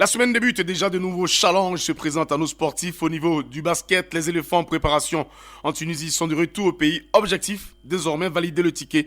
La semaine débute, déjà de nouveaux challenges se présentent à nos sportifs au niveau du basket. Les éléphants en préparation en Tunisie sont de retour au pays. Objectif, désormais valider le ticket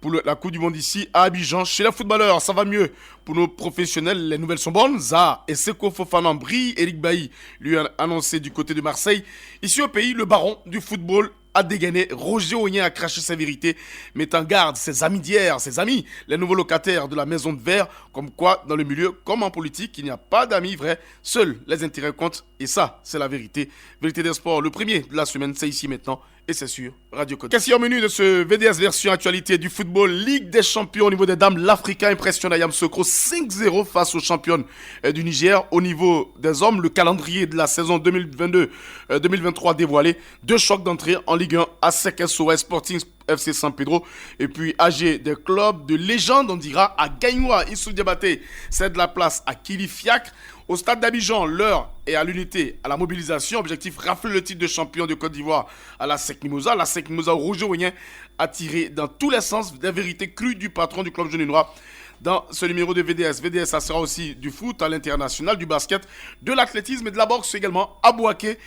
pour la Coupe du Monde ici à Abidjan. Chez les footballeurs, ça va mieux. Pour nos professionnels, les nouvelles sont bonnes. Zaha et Seko Fofana brillent. Eric Bailly lui a annoncé du côté de Marseille. Ici au pays, le baron du football a dégainé. Roger Ognien a craché sa vérité, mettant en garde ses amis d'hier, ses amis, les nouveaux locataires de la maison de verre, comme quoi dans le milieu, comme en politique, il n'y a pas d'amis vrais, seuls les intérêts comptent, et ça, c'est la vérité. Vérité des sports, le premier de la semaine, c'est ici maintenant, et c'est sur Radio Côte. Qu'est-ce qu'il y a au menu de ce VDS version actualité du football, Ligue des champions au niveau des dames, l'Africain impressionne à Yamoussoukro 5-0 face aux championnes du Niger. Au niveau des hommes, le calendrier de la saison 2022-2023 dévoilé, 2 chocs d'entrée en Ligue 1, ASEC SOS Sporting FC San Pedro, et puis AG des clubs de légende, on dira à Gagnoua, Issou Diabaté, c'est de la place à Kilifiak. Au stade d'Abidjan, l'heure est à l'unité, à la mobilisation. Objectif, rafler le titre de champion de Côte d'Ivoire à la SEC Mimosa. La SEC Mimosa, Roger Ognien a tiré dans tous les sens des vérités crues du patron du club jaune et noir dans ce numéro de VDS. VDS, ça sera aussi du foot à l'international, du basket, de l'athlétisme et de la boxe également à Bouaké.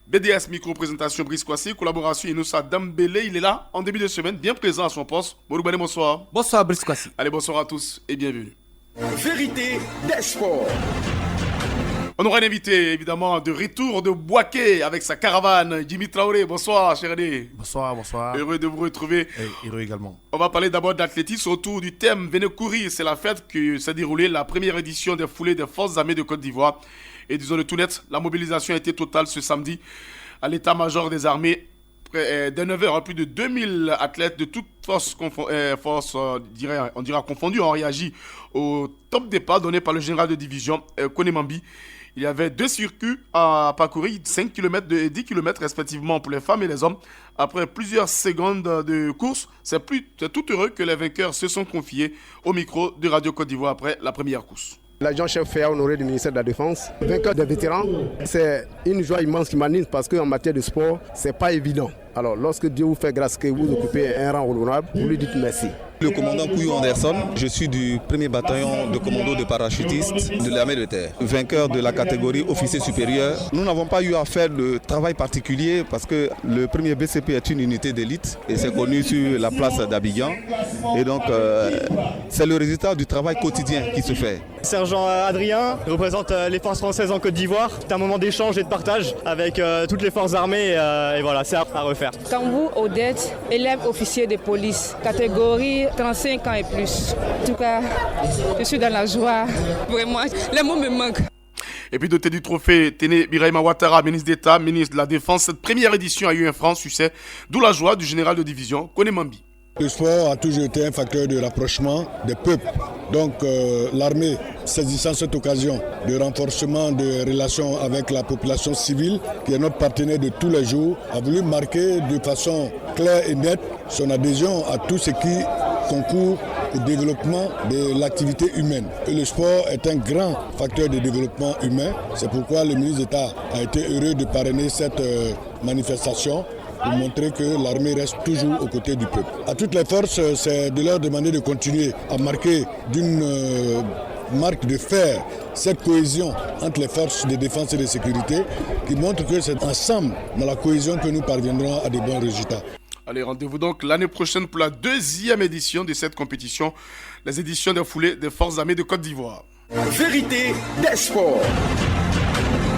BDS micro-présentation Brice Kwasi, collaboration Inoussa Dambélé, il est là en début de semaine, bien présent à son poste. Mouroubane, bonsoir. Bonsoir Brice Kwasi. Allez, bonsoir à tous et bienvenue. Vérité des sports. On aura un invité évidemment de retour de Bouaké avec sa caravane, Jimmy Traoré. Bonsoir, cher René. Bonsoir, bonsoir. Heureux de vous retrouver. Heureux également. On va parler d'abord d'athlétisme autour du thème Venez courir. C'est la fête que s'est déroulée la première édition des foulées des forces armées de Côte d'Ivoire. Et disons le tout net, la mobilisation a été totale ce samedi à l'état-major des armées. Dès 9h, plus de 2000 athlètes de toutes forces on dira confondues ont réagi au top départ donné par le général de division Konemambi. Il y avait 2 circuits à parcourir, 5 km et 10 km respectivement pour les femmes et les hommes. Après plusieurs secondes de course, c'est tout heureux que les vainqueurs se sont confiés au micro de Radio Côte d'Ivoire après la première course. L'adjoint-chef Féa Honoré du ministère de la Défense, vainqueur des vétérans, c'est une joie immense qui m'anime parce qu'en matière de sport, c'est pas évident. Alors lorsque Dieu vous fait grâce que vous occupez un rang honorable, vous lui dites merci. Le commandant Pouillou Anderson, je suis du 1er bataillon de commando de parachutistes de l'armée de terre, vainqueur de la catégorie officier supérieur. Nous n'avons pas eu à faire de travail particulier parce que le 1er BCP est une unité d'élite et c'est connu sur la place d'Abidjan. Et donc c'est le résultat du travail quotidien qui se fait. Sergent Adrien représente les forces françaises en Côte d'Ivoire. C'est un moment d'échange et de partage avec toutes les forces armées et voilà, c'est à refaire. Kambou Odette, élève officier de police, catégorie 35 ans et plus. En tout cas, je suis dans la joie. Vraiment, les mots me manquent. Et puis doté du trophée Téné Birahima Ouattara, ministre d'État, ministre de la Défense, cette première édition a eu un franc succès, d'où la joie du général de division Konemambi. Le sport a toujours été un facteur de rapprochement des peuples. Donc l'armée, saisissant cette occasion de renforcement des relations avec la population civile, qui est notre partenaire de tous les jours, a voulu marquer de façon claire et nette son adhésion à tout ce qui concourt au développement de l'activité humaine. Et le sport est un grand facteur de développement humain. C'est pourquoi le ministre d'État a été heureux de parrainer cette manifestation pour montrer que l'armée reste toujours aux côtés du peuple. À toutes les forces, c'est de leur demander de continuer à marquer d'une marque de fer cette cohésion entre les forces de défense et de sécurité qui montre que c'est ensemble, dans la cohésion, que nous parviendrons à de bons résultats. Allez, rendez-vous donc l'année prochaine pour la 2e édition de cette compétition, les éditions des foulées des forces armées de Côte d'Ivoire. Vérité des sports.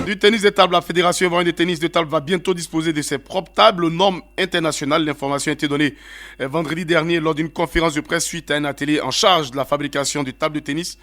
Du tennis de table, la Fédération ivoirienne de tennis de table va bientôt disposer de ses propres tables aux normes internationales. L'information a été donnée vendredi dernier lors d'une conférence de presse suite à un atelier en charge de la fabrication de tables de tennis.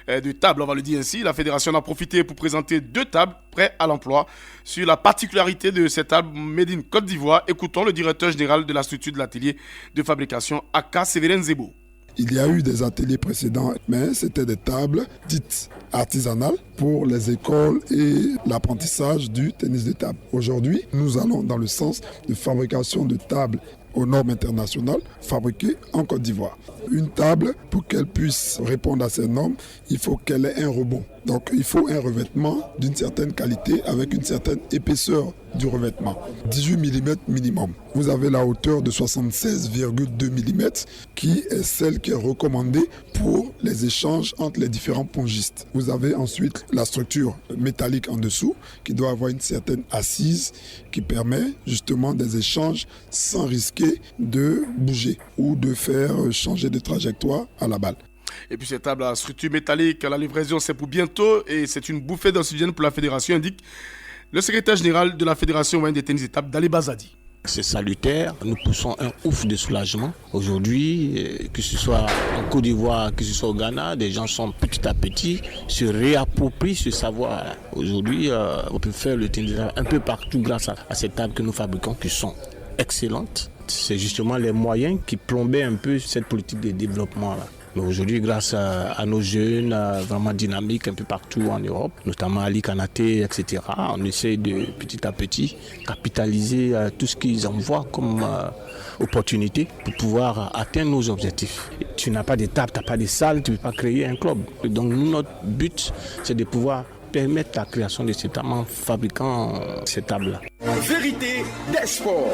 De tables, on va le dire ainsi. La Fédération en a profité pour présenter 2 tables prêtes à l'emploi. Sur la particularité de ces tables Made in Côte d'Ivoire, écoutons le directeur général de la structure de l'atelier de fabrication, Aka Séverin Zebo. Il y a eu des ateliers précédents, mais c'était des tables dites artisanales pour les écoles et l'apprentissage du tennis de table. Aujourd'hui, nous allons dans le sens de fabrication de tables aux normes internationales fabriquées en Côte d'Ivoire. Une table, pour qu'elle puisse répondre à ces normes, il faut qu'elle ait un rebond. Donc il faut un revêtement d'une certaine qualité avec une certaine épaisseur du revêtement. 18 mm minimum. Vous avez la hauteur de 76,2 mm qui est celle qui est recommandée pour les échanges entre les différents pongistes. Vous avez ensuite la structure métallique en dessous qui doit avoir une certaine assise qui permet justement des échanges sans risquer de bouger ou de faire changer de trajectoire à la balle. Et puis cette table à structure métallique, la livraison c'est pour bientôt et c'est une bouffée d'oxygène pour la fédération, indique le secrétaire général de la fédération moyenne des tennis de table, Dali Bazadi. C'est salutaire, nous poussons un ouf de soulagement. Aujourd'hui, que ce soit en Côte d'Ivoire, que ce soit au Ghana, des gens sont petit à petit se réapproprient ce savoir. Aujourd'hui, on peut faire le tennis un peu partout grâce à ces tables que nous fabriquons qui sont excellentes. C'est justement les moyens qui plombaient un peu cette politique de développement-là. Mais aujourd'hui, grâce à nos jeunes vraiment dynamiques un peu partout en Europe, notamment Ali Kanaté, etc., on essaie de petit à petit capitaliser tout ce qu'ils envoient comme opportunité pour pouvoir atteindre nos objectifs. Tu n'as pas de table, tu n'as pas de salle, tu ne peux pas créer un club. Donc notre but, c'est de pouvoir permettre la création de ces tables en fabriquant ces tables-là. Vérité des sports.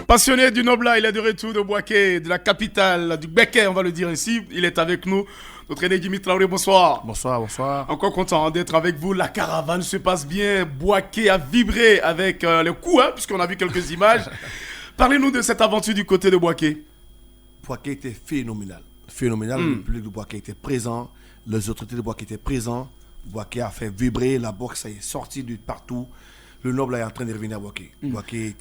Passionné du Nobla, il est de retour de Bouaké, de la capitale, du Béké, on va le dire ainsi. Il est avec nous. Notre aîné Jimmy Traoré, bonsoir. Bonsoir, bonsoir. Encore content d'être avec vous. La caravane se passe bien. Bouaké a vibré avec les coups, puisqu'on a vu quelques images. Parlez-nous de cette aventure du côté de Bouaké. Bouaké était phénoménal. Le public de Bouaké était présent. Les autorités de Bouaké étaient présents. Bouaké a fait vibrer. La boxe est sortie de partout. Le Nobla est en train de revenir à Bouaké. Bouaké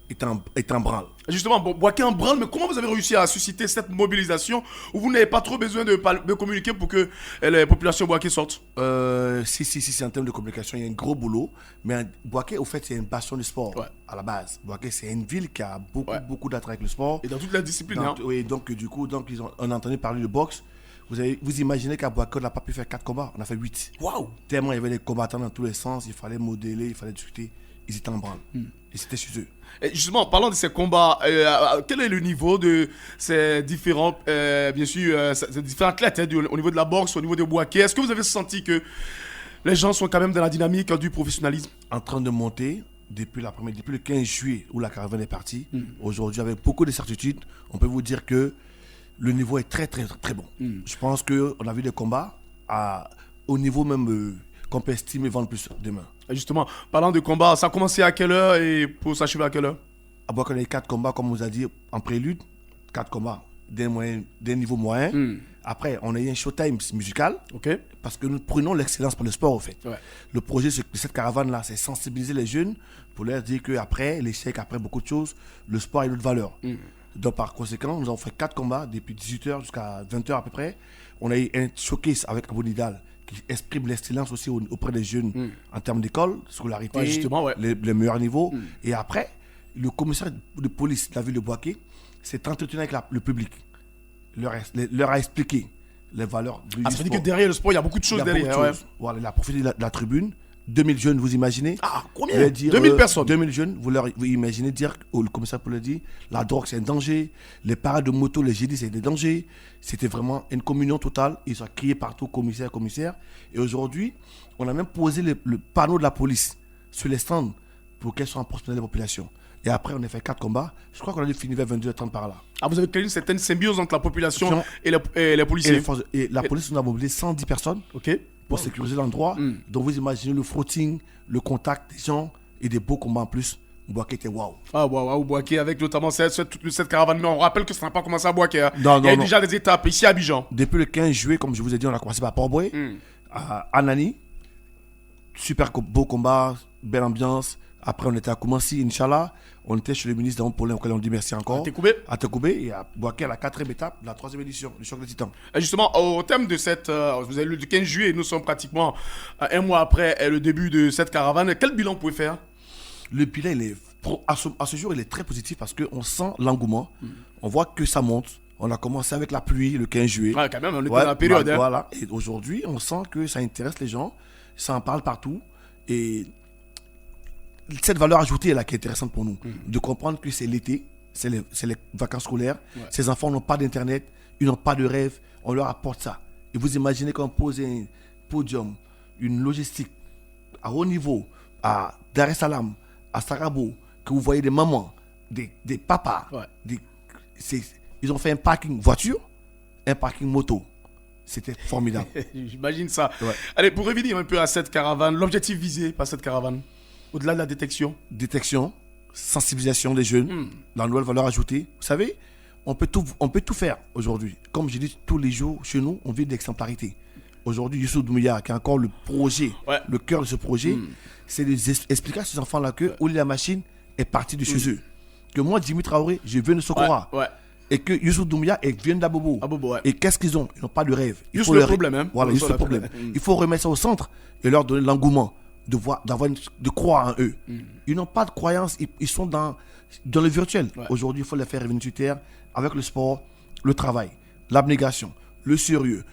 est en branle. Justement, Bouaké en branle, mais comment vous avez réussi à susciter cette mobilisation où vous n'avez pas trop besoin de communiquer pour que les populations Bouaké sortent? Si, en termes de communication, il y a un gros boulot. Mais Bouaké, au fait, c'est une passion du sport à la base. Bouaké, c'est une ville qui a beaucoup d'attrait avec le sport. Et dans toute la discipline. Oui, donc du coup, on a entendu parler de boxe. Vous imaginez qu'à Bouaké, on n'a pas pu faire 4 combats, on a fait 8. Waouh! Tellement il y avait des combattants dans tous les sens, il fallait modeler, il fallait discuter. Ils étaient en branle. Et c'était chez eux. Et justement, parlant de ces combats, quel est le niveau de ces différents, ces différents athlètes au niveau de la boxe, au niveau de Bouaké? Est-ce que vous avez senti que les gens sont quand même dans la dynamique du professionnalisme? En train de monter depuis le 15 juillet où la caravane est partie. Aujourd'hui, avec beaucoup de certitude, on peut vous dire que le niveau est très, très, très bon. Je pense qu'on a vu des combats au niveau même qu'on peut estimer vendre plus demain. Justement, parlant de combat, ça a commencé à quelle heure et pour s'achever à quelle heure? À Bouaké, on a eu 4 combats, comme on vous a dit, en prélude. 4 combats d'un niveau moyen. Après, on a eu un showtime musical. Parce que nous prenons l'excellence pour le sport, au fait. Le projet de cette caravane-là, c'est sensibiliser les jeunes pour leur dire qu'après l'échec, après beaucoup de choses, le sport a une autre valeur. Donc, par conséquent, nous avons fait 4 combats depuis 18h jusqu'à 20h à peu près. On a eu un showcase avec Abou Nidal qui exprime l'excellence aussi auprès des jeunes en termes d'école, scolarité, les meilleurs niveaux. Et après, le commissaire de police de la ville de Bouaké s'est entretenu avec le public, leur a expliqué les valeurs du sport. Ça veut dire que derrière le sport, il y a beaucoup de choses derrière. Voilà, il a profité de la tribune. 2000 jeunes, vous imaginez? Combien? 2000 personnes. 2000 jeunes, vous imaginez dire, le commissaire pour le dire, la drogue c'est un danger, les parades de moto, les GD c'est des dangers. C'était vraiment une communion totale. Ils ont crié partout, commissaire. Et aujourd'hui, on a même posé le panneau de la police sur les stands pour qu'elles soient en proximité de la population. Et après, on a fait 4 combats. Je crois qu'on a dû finir vers 22h30 par là. Vous avez créé une certaine symbiose entre la population et les policiers. Et la police, on a mobilisé 110 personnes. Pour sécuriser l'endroit. Donc vous imaginez le frotting, le contact des gens et des beaux combats en plus. Bouaké était waouh. Bouaké avec notamment cette caravane. Mais on rappelle que ça n'a pas commencé à Bouaké. Il y a déjà des étapes ici à Abidjan. Depuis le 15 juillet, comme je vous ai dit, on a commencé par Port-Boué, à Anani. Super beau combat, belle ambiance. Après, on était à Koumansi, Inch'Allah. On était chez le ministre d'Amon Paulin, auquel on dit merci encore. À Tekoubé. Et à Bouaké, à la 4e étape de la 3e édition du Choc des Titans. Et justement, au terme de cette. Vous avez lu du 15 juillet, nous sommes pratiquement un mois après le début de cette caravane. Quel bilan vous pouvez faire? Le bilan, à ce jour, il est très positif parce qu'on sent l'engouement. On voit que ça monte. On a commencé avec la pluie le 15 juillet. Quand même, on était dans la période. Voilà. Et aujourd'hui, on sent que ça intéresse les gens. Ça en parle partout. Et cette valeur ajoutée est là qui est intéressante pour nous. De comprendre que c'est l'été, c'est les vacances scolaires. Ces enfants n'ont pas d'internet, ils n'ont pas de rêve. On leur apporte ça. Et vous imaginez qu'on pose podium, une logistique à haut niveau, à Dar es Salaam, à Sarabo, que vous voyez des mamans, des papas, ils ont fait un parking voiture, un parking moto. C'était formidable. J'imagine ça. Ouais. Allez, pour revenir un peu à cette caravane, l'objectif visé par cette caravane, au-delà de la détection. Détection, sensibilisation des jeunes, la nouvelle valeur ajoutée. Vous savez, on peut tout faire aujourd'hui. Comme je dis tous les jours, chez nous, on vit d'exemplarité. Aujourd'hui, Youssou Doumbouya, qui a encore le projet, le cœur de ce projet, c'est d'expliquer à ces enfants-là que la machine est partie de chez eux. Que moi, Jimmy Traoré, je viens de Sokora. Et que Youssou Doumbouya vient d'Abobo. Et qu'est-ce qu'ils ont? Ils n'ont pas de rêve. Juste le problème. Hein? Voilà, juste le problème. Il faut remettre ça au centre et leur donner l'engouement de croire en eux. Ils n'ont pas de croyance, ils sont dans le virtuel. Aujourd'hui, il faut les faire revenir sur terre avec le sport, le travail, l'abnégation, le sérieux.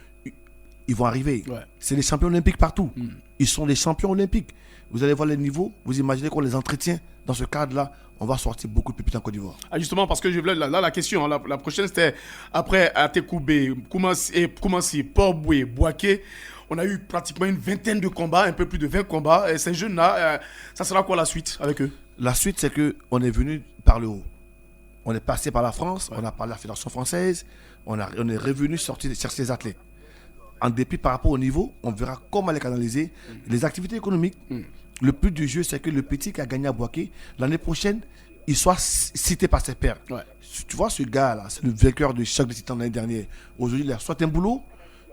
Ils vont arriver. C'est des champions olympiques partout. Ils sont des champions olympiques. Vous allez voir les niveaux, vous imaginez qu'on les entretient dans ce cadre-là, on va sortir beaucoup de pépites en Côte d'Ivoire. Ah justement, parce que là la question, hein, la prochaine c'était après Atekoubé, Koumassi, Port-Boué, Boaké, on a eu pratiquement une vingtaine de combats, un peu plus de 20 combats. Et ces jeunes-là, ça sera quoi la suite avec eux? La suite, c'est qu'on est venu par le haut. On est passé par la France, on a parlé de la Fédération française, on est revenu chercher ces athlètes. En dépit par rapport au niveau, on verra comment les canaliser. Les activités économiques, le but du jeu, c'est que le petit qui a gagné à Boaké, l'année prochaine, il soit cité par ses pairs. Tu vois, ce gars-là, c'est le vainqueur de chaque des titans de l'année dernière. Aujourd'hui, il a soit un boulot,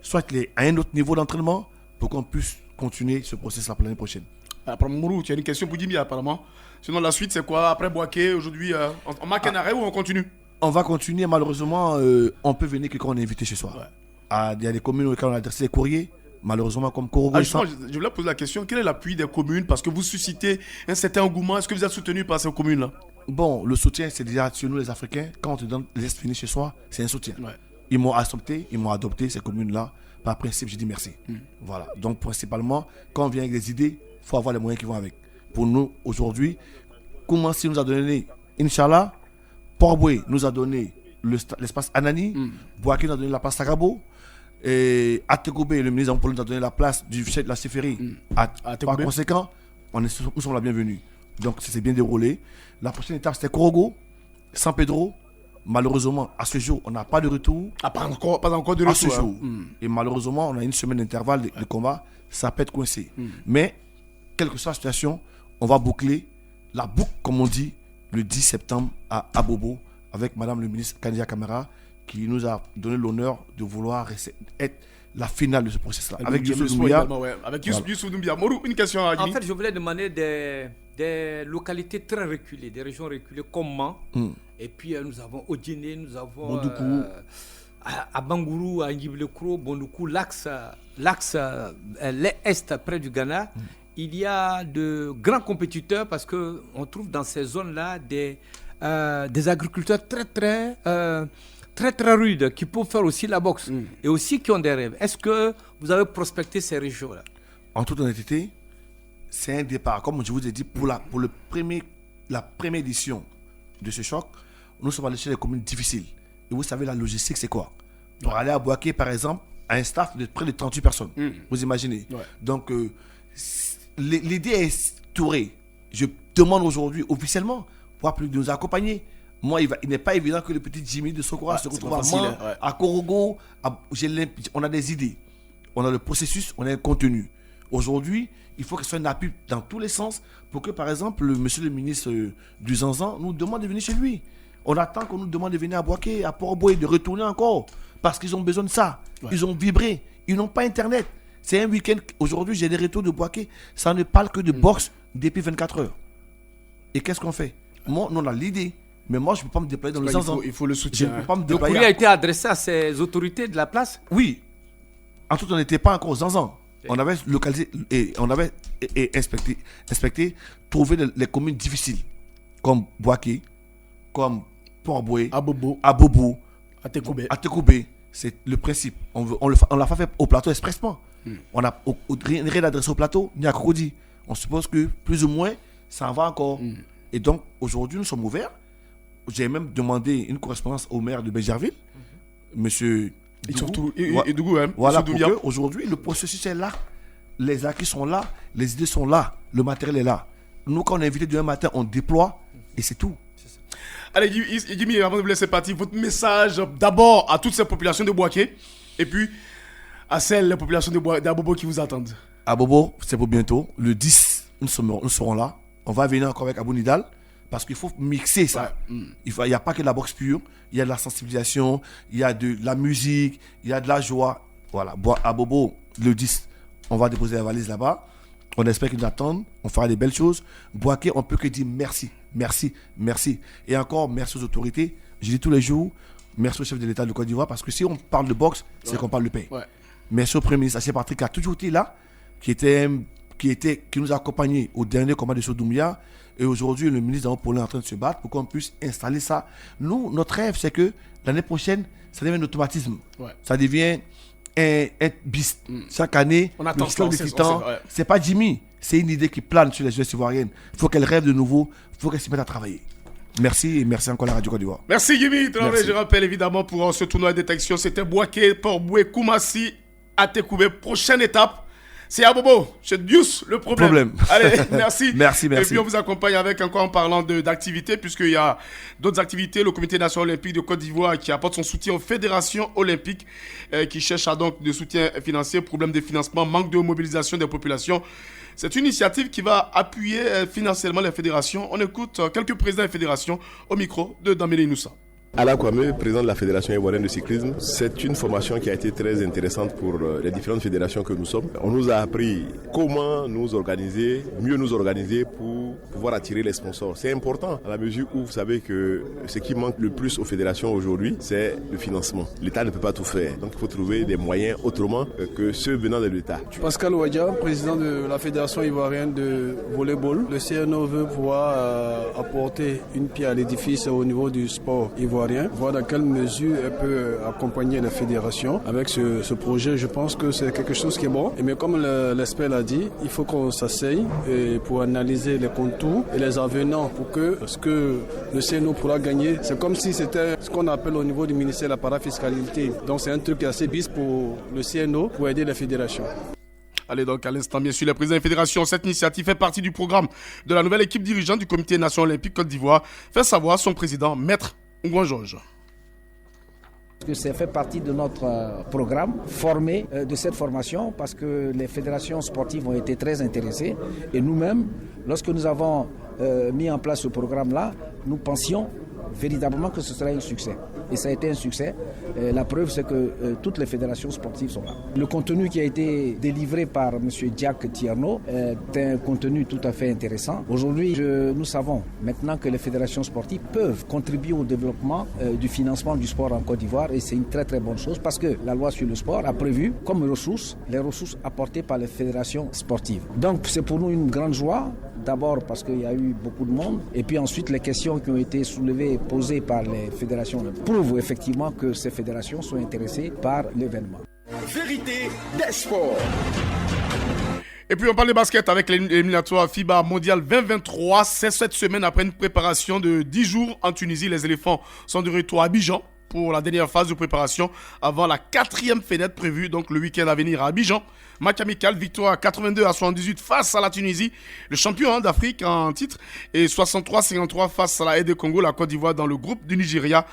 soit il est à un autre niveau d'entraînement pour qu'on puisse continuer ce processus-là pour l'année prochaine. Apparemment, Mourou, tu as une question pour Jimmy, apparemment. Sinon, la suite, c'est quoi? Après Boaké, aujourd'hui, on marque un arrêt ou on continue? On va continuer, malheureusement, on peut venir que quand on est invité chez soi. Il y a des communes auxquelles on a adressé des courriers, malheureusement comme Korogo. Je voulais poser la question, quel est l'appui des communes? Parce que vous suscitez un certain engouement. Est-ce que vous êtes soutenu par ces communes-là? Bon, le soutien, c'est déjà sur nous les Africains. Quand on te donne les finis chez soi, c'est un soutien. Ils m'ont accepté, ils m'ont adopté, ces communes-là. Par principe, je dis merci. Voilà. Donc, principalement, quand on vient avec des idées, il faut avoir les moyens qui vont avec. Pour nous, aujourd'hui, Koumassi nous a donné, Inch'Allah, Port-Boué nous a donné l'espace Anani, Boaké nous a donné la place Sarabo, et Atekoubé, le ministre nous a donné la place du chef de la Céphérie. Par conséquent, nous sommes la bienvenue. Donc, ça s'est bien déroulé. La prochaine étape, c'était Korogo, San Pedro. Malheureusement, à ce jour, on n'a pas de retour. Pas encore de retour. À ce jour. Et malheureusement, on a une semaine d'intervalle de combat. Ça peut être coincé. Mais, quelle que soit la situation, on va boucler la boucle, comme on dit, le 10 septembre à Abobo, avec Madame le ministre Kandia Kamara, qui nous a donné l'honneur de vouloir être la finale de ce processus-là. Avec Youssou Doumbouya. Avec Youssou Doumbouya. Morou, une question à Jimmy. En fait, je voulais demander des localités très reculées, des régions reculées comme Man. Et puis nous avons Odjene, nous avons à Bangourou, à Ndiblekro, Bondoukou, l'axe l'est près du Ghana. Il y a de grands compétiteurs parce qu'on trouve dans ces zones-là des agriculteurs très rudes qui peuvent faire aussi la boxe et aussi qui ont des rêves. Est-ce que vous avez prospecté ces régions-là? En toute honnêteté, c'est un départ. Comme je vous ai dit, pour la première édition de ce choc, nous sommes allés chez les communes difficiles. Et vous savez, la logistique, c'est quoi? Pour aller à Boaké, par exemple, à un staff de près de 38 personnes. Vous imaginez? Donc, l'idée est tourée. Je demande aujourd'hui officiellement pour nous accompagner. Moi, il n'est pas évident que le petit Jimmy de Sokora se retrouve à Man, à Korogo. On a des idées. On a le processus, on a le contenu. Aujourd'hui, il faut que ce soit un appui dans tous les sens pour que, par exemple, monsieur le ministre du Zanzan nous demande de venir chez lui. On attend qu'on nous demande de venir à Boaké, à Port-Boué, de retourner encore. Parce qu'ils ont besoin de ça. Ils ont vibré. Ils n'ont pas Internet. C'est un week-end. Aujourd'hui, j'ai des retours de Boaké. Ça ne parle que de boxe depuis 24 heures. Et qu'est-ce qu'on fait? Moi, on a l'idée. Mais moi, je ne peux pas me déployer dans le Zanzan. Il faut le soutien. Le courrier a été adressé à ces autorités de la place? Oui. En tout, on n'était pas encore au Zanzan. On avait localisé et on avait inspecté, trouvé les communes difficiles, comme Boaké, comme Port-Boué, Abobo, Atekoubé. C'est le principe. On l'a pas fait au plateau expressement. On n'a rien adressé au plateau, ni à Cocody. On suppose que plus ou moins, ça en va encore. Et donc, aujourd'hui, nous sommes ouverts. J'ai même demandé une correspondance au maire de Béjarville, monsieur Voilà pourquoi aujourd'hui, le processus est là. Les acquis sont là, les idées sont là, le matériel est là. Nous, quand on est invité demain matin, on déploie et c'est tout. Allez, Jimmy, avant de vous laisser partir, votre message d'abord à toutes ces populations de Bouaké et puis à celles des populations d'Abobo qui vous attendent. Abobo, c'est pour bientôt. Le 10, nous serons là. On va venir encore avec Abou Nidal parce qu'il faut mixer ça. Il n'y a pas que de la boxe pure, il y a de la sensibilisation, il y a de la musique, il y a de la joie. Voilà, Abobo, le 10. On va déposer la valise là-bas. On espère qu'ils nous attendent. On fera des belles choses. Bouaké, on peut que dire merci. Merci, merci. Et encore, merci aux autorités. Je dis tous les jours, merci au chef de l'État de Côte d'Ivoire parce que si on parle de boxe, c'est qu'on parle de paix. Merci au Premier ministre H. Patrick qui a toujours été là, qui nous a accompagnés au dernier combat de Sodoumia. Et aujourd'hui, le ministre d'Ampolé est en train de se battre pour qu'on puisse installer ça. Nous, notre rêve, c'est que l'année prochaine, ça devienne un automatisme. Ça devient un bis. Chaque année, on attend c'est pas Jimmy, c'est une idée qui plane sur les jeunesses ivoiriennes. Il faut qu'elle rêve de nouveau, il faut qu'elle s'y mette à travailler. Merci et merci encore à la Radio Côte d'Ivoire. Merci Jimmy. Je rappelle évidemment pour ce tournoi de détection, c'était Bouaké, Port-Boué, Koumassi, Atekoubé. Prochaine étape, c'est Abobo, c'est Dius le problème. Allez, merci. merci. Et puis on vous accompagne avec encore en parlant d'activités, puisqu'il y a d'autres activités. Le Comité national olympique de Côte d'Ivoire qui apporte son soutien aux fédérations olympiques qui cherchent à donc de soutien financier, problème de financement, manque de mobilisation des populations. C'est une initiative qui va appuyer financièrement les fédérations. On écoute quelques présidents des fédérations au micro de Dambélé Inoussa. Alain Kwame, président de la Fédération ivoirienne de cyclisme, c'est une formation qui a été très intéressante pour les différentes fédérations que nous sommes. On nous a appris comment nous organiser, mieux nous organiser pour pouvoir attirer les sponsors. C'est important à la mesure où vous savez que ce qui manque le plus aux fédérations aujourd'hui, c'est le financement. L'État ne peut pas tout faire, donc il faut trouver des moyens autrement que ceux venant de l'État. Pascal Ouadja, président de la Fédération ivoirienne de volleyball. Le CNO veut pouvoir apporter une pierre à l'édifice au niveau du sport ivoirien. Voir dans quelle mesure elle peut accompagner la fédération avec ce projet. Je pense que c'est quelque chose qui est bon. Mais comme l'expert l'a dit, il faut qu'on s'asseye pour analyser les contours et les avenants pour que ce que le CNO pourra gagner, c'est comme si c'était ce qu'on appelle au niveau du ministère la parafiscalité. Donc c'est un truc assez bis pour le CNO pour aider la fédération. Allez donc à l'instant, bien sûr, les présidents des fédérations. Cette initiative fait partie du programme de la nouvelle équipe dirigeante du Comité national olympique Côte d'Ivoire. Fait savoir son président, Maître Ngouan Georges. Ça fait partie de notre programme, formé de cette formation, parce que les fédérations sportives ont été très intéressées. Et nous-mêmes, lorsque nous avons mis en place ce programme-là, nous pensions véritablement que ce serait un succès. Et ça a été un succès. La preuve, c'est que toutes les fédérations sportives sont là. Le contenu qui a été délivré par M. Diack Tierno est un contenu tout à fait intéressant. Aujourd'hui, nous savons maintenant que les fédérations sportives peuvent contribuer au développement du financement du sport en Côte d'Ivoire et c'est une très très bonne chose parce que la loi sur le sport a prévu comme ressources les ressources apportées par les fédérations sportives. Donc c'est pour nous une grande joie, d'abord parce qu'il y a eu beaucoup de monde et puis ensuite les questions qui ont été soulevées, posées par les fédérations prouvent effectivement que ces fédérations sont intéressées par l'événement. Vérité des sports. Et puis on parle de basket avec l'éliminatoire FIBA Mondial 2023. C'est cette semaine après une préparation de 10 jours en Tunisie. Les éléphants sont de retour à Abidjan pour la dernière phase de préparation avant la 4e fenêtre prévue donc le week-end à venir à Abidjan. Match amical, victoire 82-78 face à la Tunisie, le champion d'Afrique en titre, et 63-53 face à la RD Congo, la Côte d'Ivoire dans le groupe du Nigeria,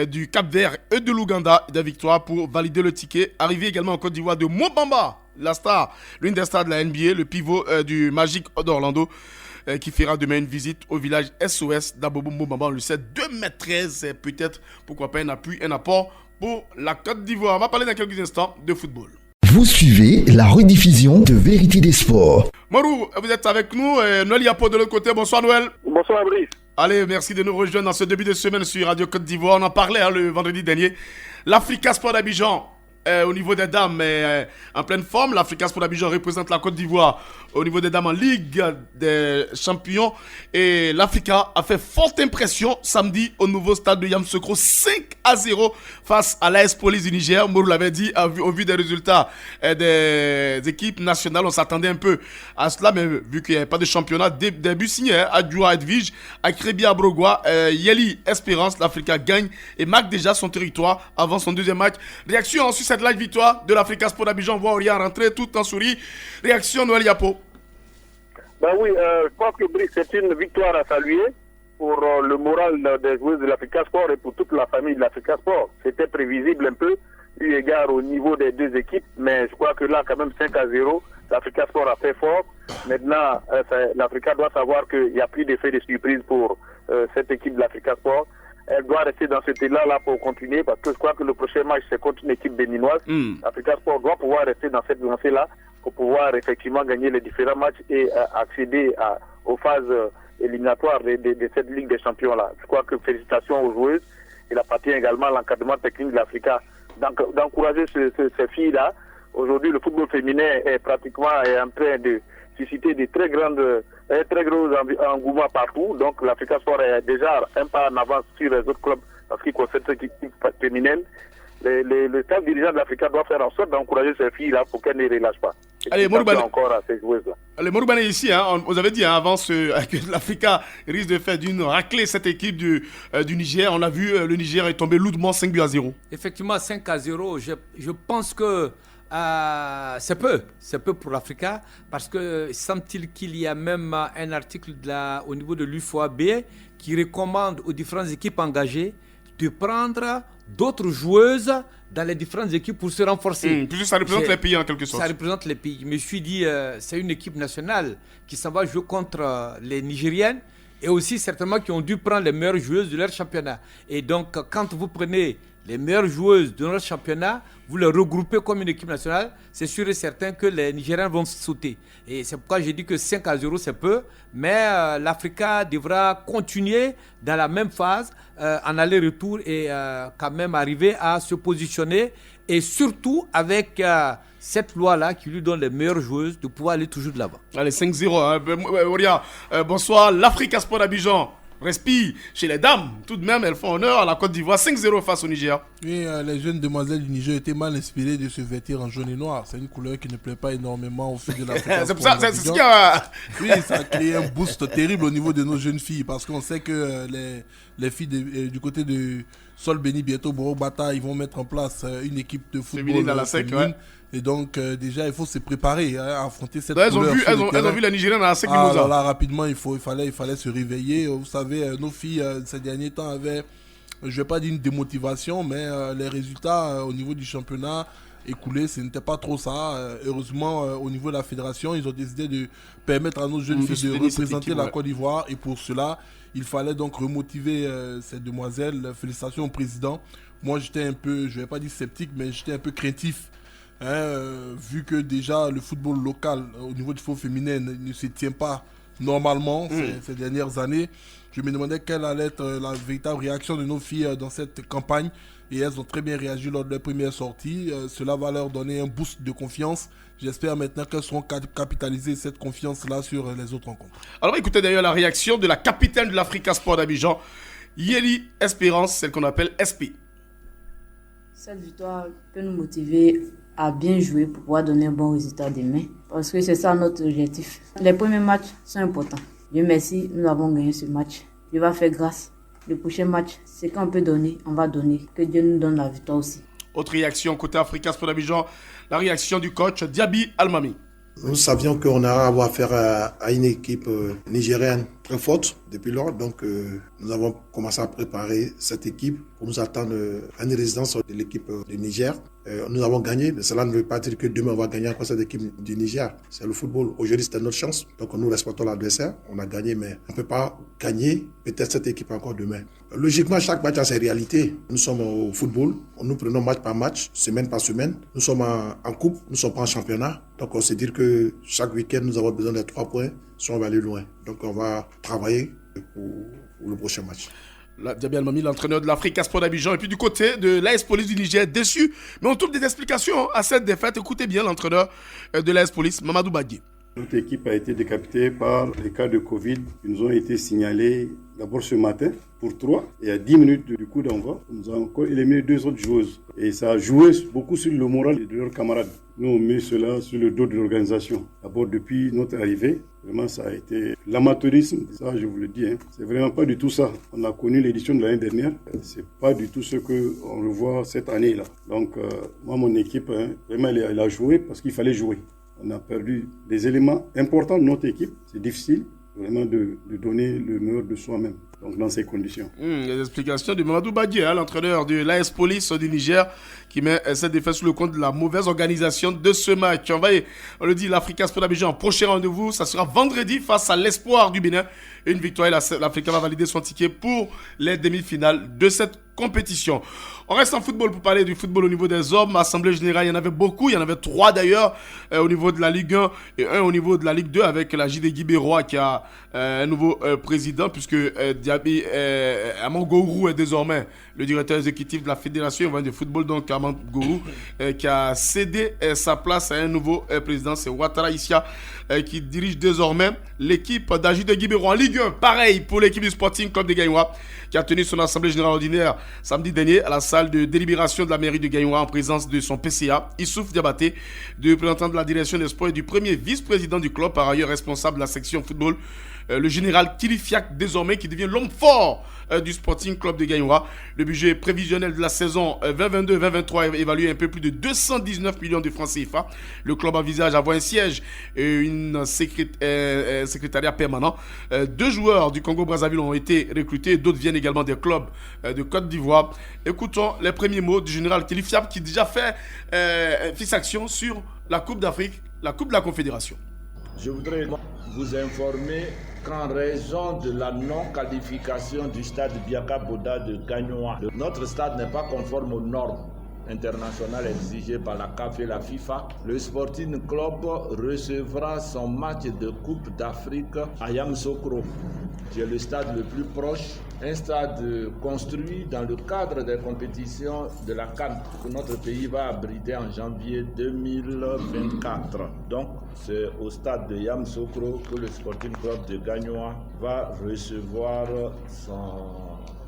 du Cap-Vert et de l'Ouganda. Des victoires pour valider le ticket. Arrivé également en Côte d'Ivoire de Mo Bamba, la star, l'une des stars de la NBA, le pivot du Magic d'Orlando, qui fera demain une visite au village SOS d'Abobo Mobamba. On le sait, 2,13 m, c'est peut-être, pourquoi pas, un appui, un apport pour la Côte d'Ivoire. On va parler dans quelques instants de football. Vous suivez la rediffusion de Vérité des Sports. Morou, vous êtes avec nous. Noël Yapo de l'autre côté. Bonsoir Noël. Bonsoir Brice. Allez, merci de nous rejoindre dans ce début de semaine sur Radio Côte d'Ivoire. On en parlait le vendredi dernier. L'Africa Sport d'Abidjan au niveau des dames en pleine forme. L'Africa Sport d'Abidjan représente la Côte d'Ivoire au niveau des dames en Ligue des Champions. Et l'Africa a fait forte impression samedi au nouveau stade de Yamoussoukro, 5-0 face à l'AS Police du Niger. Mourou l'avait dit, au vu des résultats des équipes nationales, on s'attendait un peu à cela, mais vu qu'il n'y avait pas de championnat, début signé à Djoua Edwige, à Crébi à Brogua, Yeli Espérance, l'Africa gagne et marque déjà son territoire avant son deuxième match. Réaction sur cette live victoire de l'Africa Sport d'Abidjan, voit Aurélien rentrer tout en souris. Réaction Noël Yapo. Ben oui, je pense que Brice, c'est une victoire à saluer pour le moral des joueurs de l'Africa Sport et pour toute la famille de l'Africa Sport. C'était prévisible un peu, eu égard au niveau des deux équipes, mais je crois que là, quand même 5-0, l'Africa Sport a fait fort. Maintenant, l'Africa doit savoir qu'il n'y a plus d'effet de surprise pour cette équipe de l'Africa Sport. Elle doit rester dans cet élan-là pour continuer, parce que je crois que le prochain match, c'est contre une équipe béninoise. L'Africa Sport doit pouvoir rester dans cette lancée-là pour pouvoir effectivement gagner les différents matchs et accéder aux phases éliminatoires de cette Ligue des Champions-là. Je crois que félicitations aux joueuses. Il appartient également à l'encadrement technique de l'Africa d'encourager ces filles-là. Aujourd'hui, le football féminin est pratiquement en train de susciter des très gros engouements partout. Donc l'Africa Sport est déjà un pas en avance sur les autres clubs en ce qui concerne cette équipe féminine. Le staff dirigeant de l'Africa doit faire en sorte d'encourager ces filles-là pour qu'elles ne relâchent pas. Allez, Mourou encore à ces joueuses-là. Allez, Mourou Bané ici, vous avez dit avant que l'Africa risque de faire d'une raclée cette équipe du Niger. On a vu, le Niger est tombé lourdement 5-0. Effectivement, 5-0. Je pense que c'est peu pour l'Africa, parce que semble-t-il qu'il y a même un article au niveau de l'UFOAB qui recommande aux différentes équipes engagées de prendre d'autres joueuses dans les différentes équipes pour se renforcer. Puisque ça représente les pays en quelque sorte. Ça représente les pays. Je me suis dit, c'est une équipe nationale qui s'en va jouer contre les Nigériennes et aussi certainement qui ont dû prendre les meilleures joueuses de leur championnat. Et donc, quand vous prenez les meilleures joueuses de notre championnat, vous les regroupez comme une équipe nationale, c'est sûr et certain que les Nigériens vont sauter. Et c'est pourquoi j'ai dit que 5-0 c'est peu, mais l'Africa devra continuer dans la même phase, en aller-retour et quand même arriver à se positionner, et surtout avec cette loi-là qui lui donne les meilleures joueuses de pouvoir aller toujours de l'avant. Allez, 5-0. Auria, bonsoir. L'Africa Sport d'Abidjan respire chez les dames. Tout de même, elles font honneur à la Côte d'Ivoire. 5-0 face au Niger. Oui, les jeunes demoiselles du Niger étaient mal inspirées de se vêtir en jaune et noir. C'est une couleur qui ne plaît pas énormément aux filles de l'Africa. C'est pour ça, c'est ce qui a... Oui, ça a créé un boost terrible au niveau de nos jeunes filles, parce qu'on sait que les filles du côté de Sol Béni, bientôt Boro Bata, ils vont mettre en place une équipe de football dans la SEC, ouais. Et donc, déjà, il faut se préparer à affronter cette couleur. Elles ont vu la Nigérienne dans la SEC Mimosa. Alors là, rapidement, il fallait se réveiller. Vous savez, nos filles, ces derniers temps, avaient, je ne vais pas dire une démotivation, mais les résultats au niveau du championnat écoulé, ce n'était pas trop ça. Heureusement, au niveau de la fédération, ils ont décidé de permettre à nos jeunes filles de représenter la Côte d'Ivoire. Et pour cela, il fallait donc remotiver ces demoiselles. Félicitations au président. Moi, j'étais un peu, je ne vais pas dire sceptique, mais j'étais un peu craintif. Vu que déjà le football local au niveau du football féminin ne se tient pas normalement ces dernières années, je me demandais quelle allait être la véritable réaction de nos filles dans cette campagne, et elles ont très bien réagi lors de leur première sortie. Cela va leur donner un boost de confiance. J'espère maintenant qu'elles seront capitalisées cette confiance-là sur les autres rencontres. Alors écoutez d'ailleurs la réaction de la capitaine de l'Africa Sport d'Abidjan, Yeli Espérance, celle qu'on appelle SP. Cette victoire peut nous motiver à bien jouer pour pouvoir donner un bon résultat demain. Parce que c'est ça notre objectif. Les premiers matchs sont importants. Dieu merci, nous avons gagné ce match. Dieu va faire grâce. Le prochain match, c'est qu'on peut donner, on va donner. Que Dieu nous donne la victoire aussi. Autre réaction côté Africa Sport d'Abidjan, la réaction du coach Diaby Almami. Nous savions qu'on allait avoir affaire à une équipe nigérienne très forte depuis lors. Donc nous avons commencé à préparer cette équipe pour nous attendre à une résidence de l'équipe du Niger. Nous avons gagné, mais cela ne veut pas dire que demain on va gagner encore cette équipe du Niger. C'est le football. Aujourd'hui, c'était notre chance. Donc nous respectons l'adversaire. On a gagné, mais on ne peut pas gagner peut-être cette équipe encore demain. Logiquement, chaque match a ses réalités. Nous sommes au football. Nous prenons match par match, semaine par semaine. Nous sommes en coupe, nous ne sommes pas en championnat. Donc on sait dire que chaque week-end, nous avons besoin de 3 points si on va aller loin. Donc on va travailler pour le prochain match. Diaby Almami, l'entraîneur de l'Africa Sport d'Abidjan. Et puis du côté de l'AS Police du Niger, déçu. Mais on trouve des explications à cette défaite. Écoutez bien l'entraîneur de l'AS Police, Mamadou Badji. Notre équipe a été décapitée par les cas de Covid qui nous ont été signalés d'abord ce matin pour 3. Et à 10 minutes du coup d'envoi, nous avons encore éliminé 2 autres joueuses. Et ça a joué beaucoup sur le moral de leurs camarades. Nous, on met cela sur le dos de l'organisation. D'abord, depuis notre arrivée, vraiment, ça a été l'amateurisme. Ça, je vous le dis, c'est vraiment pas du tout ça. On a connu l'édition de l'année dernière. C'est pas du tout ce qu'on revoit cette année-là. Donc, moi, mon équipe, vraiment, elle a joué parce qu'il fallait jouer. On a perdu des éléments importants de notre équipe. C'est difficile vraiment de donner le meilleur de soi-même. Donc dans ces conditions. Les explications de Mamadou Badji, l'entraîneur de l'AS Police du Niger, qui met cette défaite sous le compte de la mauvaise organisation de ce match. On le dit, l'Africa Sport d'Abidjan, prochain rendez-vous, ça sera vendredi face à l'Espoir du Bénin. Une victoire et l'Africa va valider son ticket pour les demi-finales de cette compétition. On reste en football pour parler du football au niveau des hommes. Assemblée générale, il y en avait beaucoup, il y en avait 3 d'ailleurs au niveau de la Ligue 1 et 1 au niveau de la Ligue 2 avec la JD Guibérois qui a un nouveau président puisque Diaby Amangourou est désormais le directeur exécutif de la Fédération de football, donc Amangourou qui a cédé sa place à un nouveau président, c'est Ouattara Issa qui dirige désormais l'équipe d'Ajide Guibérois en Ligue 1. Pareil pour l'équipe du Sporting Club de Gagnoa qui a tenu son assemblée générale ordinaire samedi dernier à la salle de délibération de la mairie de Gagnoa en présence de son PCA, Issouf Diabaté, du représentant de la direction des sports et du premier vice-président du club, par ailleurs responsable de la section football, le général Kilifiak, désormais qui devient l'homme fort du Sporting Club de Gagnoa. Le budget prévisionnel de la saison 2022-2023 est évalué à un peu plus de 219 millions de francs CFA. Le club envisage avoir un siège et un secrétariat permanent. 2 joueurs du Congo-Brazzaville ont été recrutés, d'autres viennent également des clubs de Côte d'Ivoire. Écoutons les premiers mots du général Kilifiak qui déjà fait fixe action sur la Coupe d'Afrique, la Coupe de la Confédération. Je voudrais vous informer qu'en raison de la non-qualification du stade Biaka Boda de Gagnoa, notre stade n'est pas conforme aux normes internationales exigées par la CAF et la FIFA. Le Sporting Club recevra son match de Coupe d'Afrique à Yamoussoukro, qui est le stade le plus proche, un stade construit dans le cadre des compétitions de la CAN que notre pays va abriter en janvier 2024. Donc, c'est au stade de Yamoussoukro que le Sporting Club de Gagnoa va recevoir son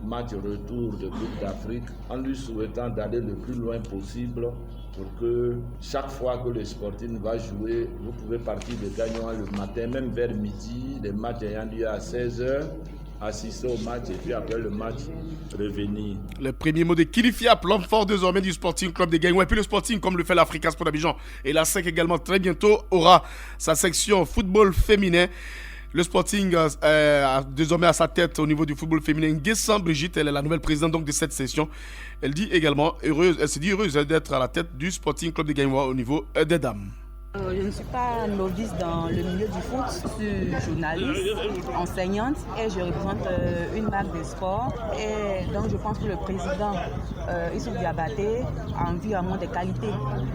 match retour de Coupe d'Afrique en lui souhaitant d'aller le plus loin possible pour que chaque fois que le Sporting va jouer, vous pouvez partir de Gagnoa le matin, même vers midi, les matchs ayant lieu à 16h, assister au match et puis après le match, revenir. Les premiers mots de Kilifiap, l'homme fort désormais du Sporting Club de Gagnoa. Et puis le Sporting, comme le fait l'Africa Sport d'Abidjan et la SEC également très bientôt, aura sa section football féminin. Le Sporting a désormais à sa tête au niveau du football féminin Nguessan Brigitte, elle est la nouvelle présidente donc de cette session. Elle dit également elle s'est dit heureuse d'être à la tête du Sporting Club de Gagnoa au niveau des dames. Je ne suis pas novice dans le milieu du foot, je suis journaliste, enseignante et je représente une marque de sport. Et donc je pense que le président Issouf Diabaté a envie vraiment des qualités.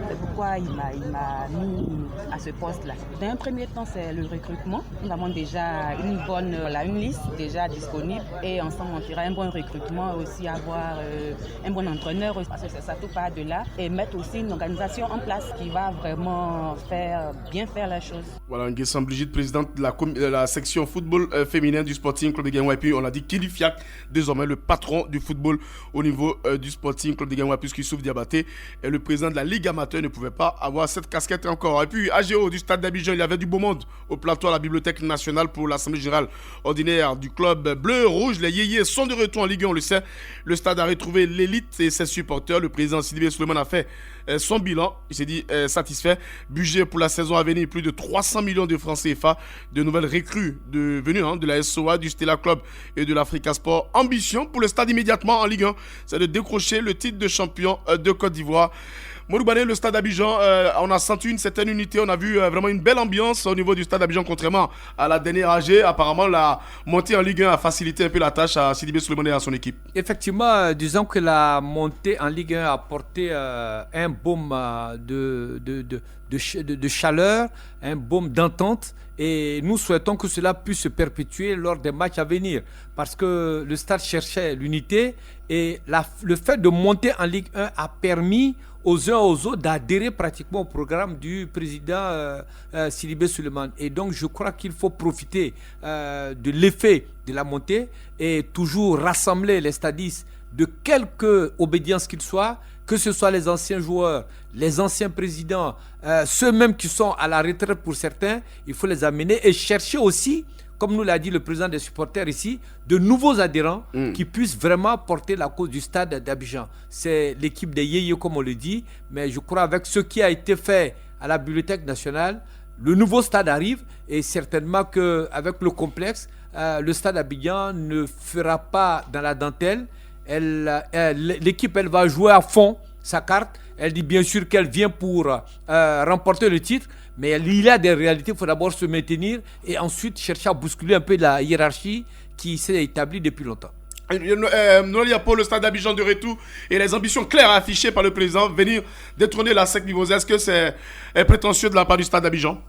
C'est pourquoi il m'a mis à ce poste-là. Dans un premier temps, c'est le recrutement. Nous avons déjà une liste déjà disponible et ensemble on fera un bon recrutement, aussi avoir un bon entraîneur, parce que ça tout part de là, et mettre aussi une organisation en place qui va vraiment bien faire la chose. Voilà, Nguessan Brigitte, présidente de la section football féminin du Sporting Club de Gagnoa. Et puis on a dit Kilifiak, désormais le patron du football au niveau du Sporting Club de Gagnoa, puisqu'Issouf Diabaté est le président de la Ligue amateur, ne pouvait pas avoir cette casquette encore. Et puis AGO du stade d'Abidjan, il y avait du beau monde au plateau à la Bibliothèque nationale pour l'Assemblée générale ordinaire du club bleu-rouge. Les Yéyés sont de retour en Ligue 1, on le sait. Le stade a retrouvé l'élite et ses supporters. Le président Sidibé Souleymane a fait son bilan, il s'est dit satisfait. Budget pour la saison à venir, plus de 300 millions de francs CFA. De nouvelles recrues venues de la SOA, du Stella Club et de l'Africa Sport. Ambition pour le stade immédiatement en Ligue 1, c'est de décrocher le titre de champion de Côte d'Ivoire. Mouroubané, le stade d'Abidjan, on a senti une certaine unité, on a vu vraiment une belle ambiance au niveau du stade d'Abidjan, contrairement à la dernière AG. Apparemment, la montée en Ligue 1 a facilité un peu la tâche à Sidibé Souleymane et à son équipe. Effectivement, disons que la montée en Ligue 1 a apporté un baume de chaleur, un baume d'entente. Et nous souhaitons que cela puisse se perpétuer lors des matchs à venir. Parce que le stade cherchait l'unité et le fait de monter en Ligue 1 a permis aux uns aux autres d'adhérer pratiquement au programme du président Sidibé Souleymane. Et donc je crois qu'il faut profiter de l'effet de la montée et toujours rassembler les stadistes de quelque obédience qu'ils soient, que ce soit les anciens joueurs, les anciens présidents, ceux même qui sont à la retraite pour certains, il faut les amener et chercher aussi, comme nous l'a dit le président des supporters ici, de nouveaux adhérents qui puissent vraiment porter la cause du stade d'Abidjan. C'est l'équipe des Yéyé, comme on le dit, mais je crois avec ce qui a été fait à la Bibliothèque nationale, le nouveau stade arrive et certainement qu'avec le complexe, le stade d'Abidjan ne fera pas dans la dentelle. L'équipe, elle va jouer à fond sa carte. Elle dit bien sûr qu'elle vient pour remporter le titre, mais il y a des réalités. Il faut d'abord se maintenir et ensuite chercher à bousculer un peu la hiérarchie qui s'est établie depuis longtemps. Noël pour le stade d'Abidjan de retour et les ambitions claires affichées par le président, venir détrôner la SEC Mimosa. Est-ce que c'est prétentieux de la part du stade d'Abidjan?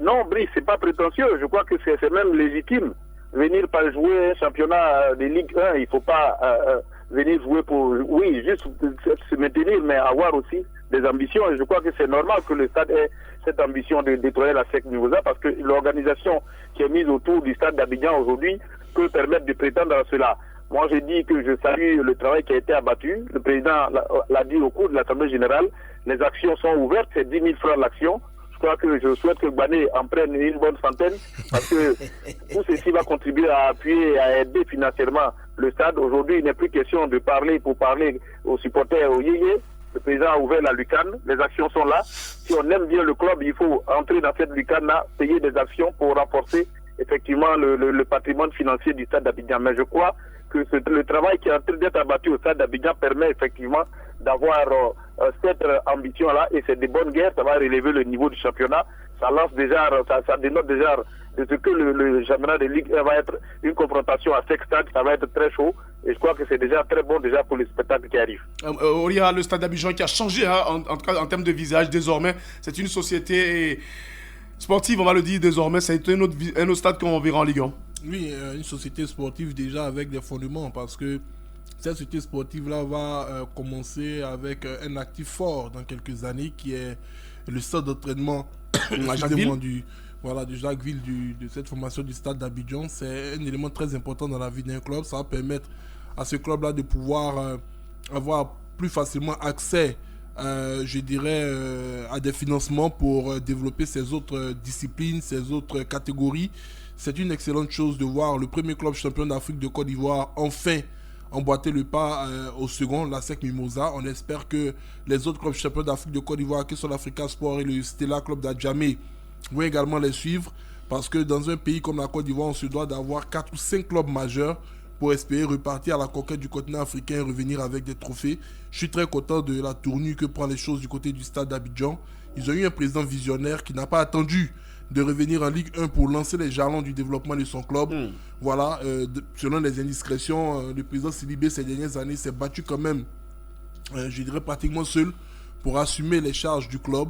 Non, Brice, c'est pas prétentieux. Je crois que c'est même légitime. Venir pas jouer un championnat de Ligue 1, il ne faut pas venir jouer pour, juste se maintenir, mais avoir aussi des ambitions. Et je crois que c'est normal que le stade ait cette ambition de détruire la SEC Mimosa parce que l'organisation qui est mise autour du stade d'Abidjan aujourd'hui peut permettre de prétendre à cela. Moi, je dis que je salue le travail qui a été abattu. Le président l'a dit au cours de l'Assemblée générale. Les actions sont ouvertes, c'est 10 000 francs l'action. Je souhaite que Bané en prenne une bonne centaine parce que tout ceci va contribuer à appuyer et à aider financièrement le stade. Aujourd'hui, il n'est plus question de parler pour parler aux supporters, aux yéyés. Le président a ouvert la lucarne, les actions sont là. Si on aime bien le club, il faut entrer dans cette lucarne-là, payer des actions pour renforcer effectivement le patrimoine financier du stade d'Abidjan. Mais je crois que le travail qui est en train d'être abattu au stade d'Abidjan permet effectivement d'avoir cette ambition-là et c'est des bonnes guerres, ça va relever le niveau du championnat, ça lance déjà, ça dénote déjà de ce que le championnat de Ligue 1 va être une confrontation à 5 stades, ça va être très chaud et je crois que c'est déjà très bon déjà pour les spectacles qui arrivent. Il y a le stade d'Abidjan qui a changé en tout cas en termes de visage désormais, c'est une société sportive, on va le dire désormais, c'est un autre stade qu'on verra en Ligue 1. Oui, une société sportive déjà avec des fondements parce que cette société sportive-là va commencer avec un actif fort dans quelques années qui est le stade d'entraînement du Jacquesville de cette formation du stade d'Abidjan. C'est un élément très important dans la vie d'un club. Ça va permettre à ce club-là de pouvoir avoir plus facilement accès à des financements pour développer ses autres disciplines, ses autres catégories. C'est une excellente chose de voir le premier club champion d'Afrique de Côte d'Ivoire enfin emboîter le pas au second, la SEC Mimosa. On espère que les autres clubs champions d'Afrique de Côte d'Ivoire, que sont l'Africa Sport et le Stella Club d'Adjamé, vont également les suivre parce que dans un pays comme la Côte d'Ivoire, on se doit d'avoir 4 ou 5 clubs majeurs pour espérer repartir à la conquête du continent africain et revenir avec des trophées. Je suis très content de la tournure que prend les choses du côté du stade d'Abidjan. Ils ont eu un président visionnaire qui n'a pas attendu de revenir en Ligue 1 pour lancer les jalons du développement de son club. Voilà, selon les indiscrétions, le président Sidibé ces dernières années s'est battu quand même, je dirais pratiquement seul, pour assumer les charges du club.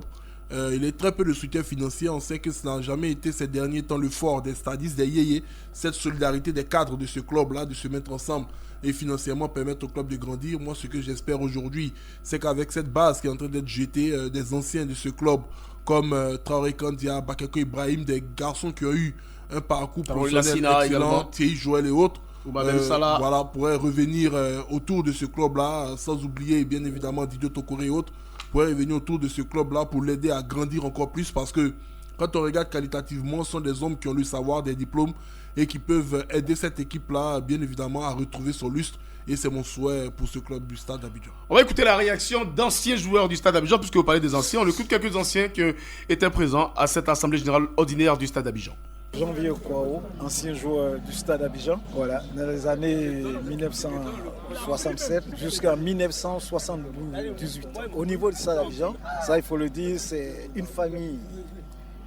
Il est très peu de soutien financier. On sait que ça n'a jamais été ces derniers temps le fort des stadistes, des yéyés. Cette solidarité des cadres de ce club-là, de se mettre ensemble et financièrement permettre au club de grandir. Moi, ce que j'espère aujourd'hui, c'est qu'avec cette base qui est en train d'être jetée, des anciens de ce club, comme Traoré Kandia, Bakako Ibrahim, des garçons qui ont eu un parcours professionnel excellent, Thierry Joël et autres, voilà, pourraient revenir autour de ce club-là, sans oublier bien évidemment Didier Tokoré et autres, pourraient revenir autour de ce club-là pour l'aider à grandir encore plus parce que quand on regarde qualitativement, ce sont des hommes qui ont le savoir, des diplômes et qui peuvent aider cette équipe-là, bien évidemment, à retrouver son lustre. Et c'est mon souhait pour ce club du stade d'Abidjan. On va écouter la réaction d'anciens joueurs du stade d'Abidjan, puisque vous parlez des anciens. On écoute quelques anciens qui étaient présents à cette assemblée générale ordinaire du stade d'Abidjan. Jean-Vieux Kouao, ancien joueur du stade d'Abidjan, voilà, dans les années 1967 jusqu'à 1978. Au niveau du stade d'Abidjan, ça il faut le dire, c'est une famille,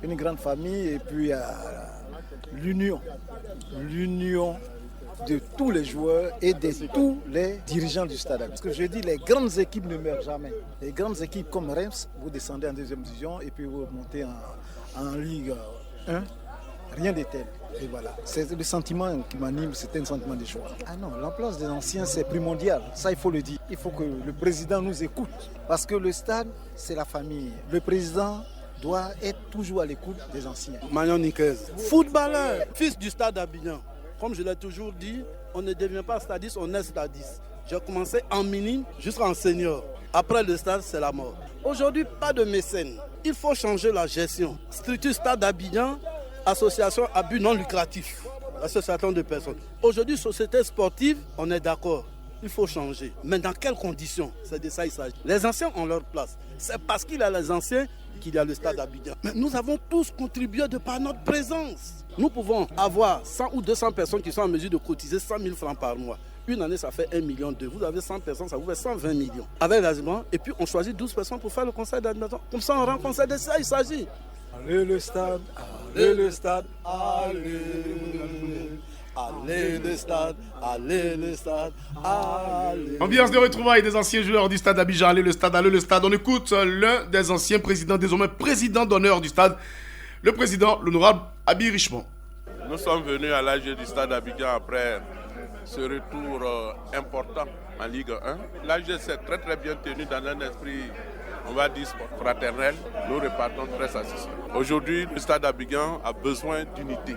une grande famille, et puis l'union de tous les joueurs et de tous les dirigeants du stade. Parce que je dis, les grandes équipes ne meurent jamais. Les grandes équipes comme Reims, vous descendez en deuxième division et puis vous montez en Ligue 1. Rien de tel. Et voilà, c'est le sentiment qui m'anime, c'est un sentiment de joie. Ah non, l'emploi des anciens, c'est primordial. Ça, il faut le dire. Il faut que le président nous écoute. Parce que le stade, c'est la famille. Le président doit être toujours à l'écoute des anciens. Magnon Niquez, footballeur, fils du stade d'Abidjan. Comme je l'ai toujours dit, on ne devient pas stadiste, on est stadiste. J'ai commencé en minime jusqu'en senior. Après le stade, c'est la mort. Aujourd'hui, pas de mécène. Il faut changer la gestion. Structure stade d'Abidjan, association à but non lucratif, association de personnes. Aujourd'hui, société sportive, on est d'accord. Il faut changer. Mais dans quelles conditions? C'est de ça qu'il s'agit. Les anciens ont leur place. C'est parce qu'il y a les anciens qu'il y a le stade d'Abidjan. Mais nous avons tous contribué de par notre présence. Nous pouvons avoir 100 ou 200 personnes qui sont en mesure de cotiser 100 000 francs par mois. Une année, ça fait 1,2 million. Vous avez 100 personnes, ça vous fait 120 millions. Avec l'agrément, et puis on choisit 12 personnes pour faire le conseil d'administration. Comme ça, on rencontre, c'est de ça il s'agit. Allez le stade, allez le stade, allez. Allez le stade, allez le stade, allez. Ambiance de retrouvailles des anciens joueurs du stade Abidjan. Allez le stade, allez le stade. On écoute l'un des anciens présidents, désormais président d'honneur du stade, le président, l'honorable Abi Richemont. Nous sommes venus à l'AG du stade Abidjan après ce retour important en Ligue 1. L'AG s'est très très bien tenu dans un esprit, on va dire, fraternel. Nous repartons très satisfaits. Aujourd'hui, le stade Abidjan a besoin d'unité,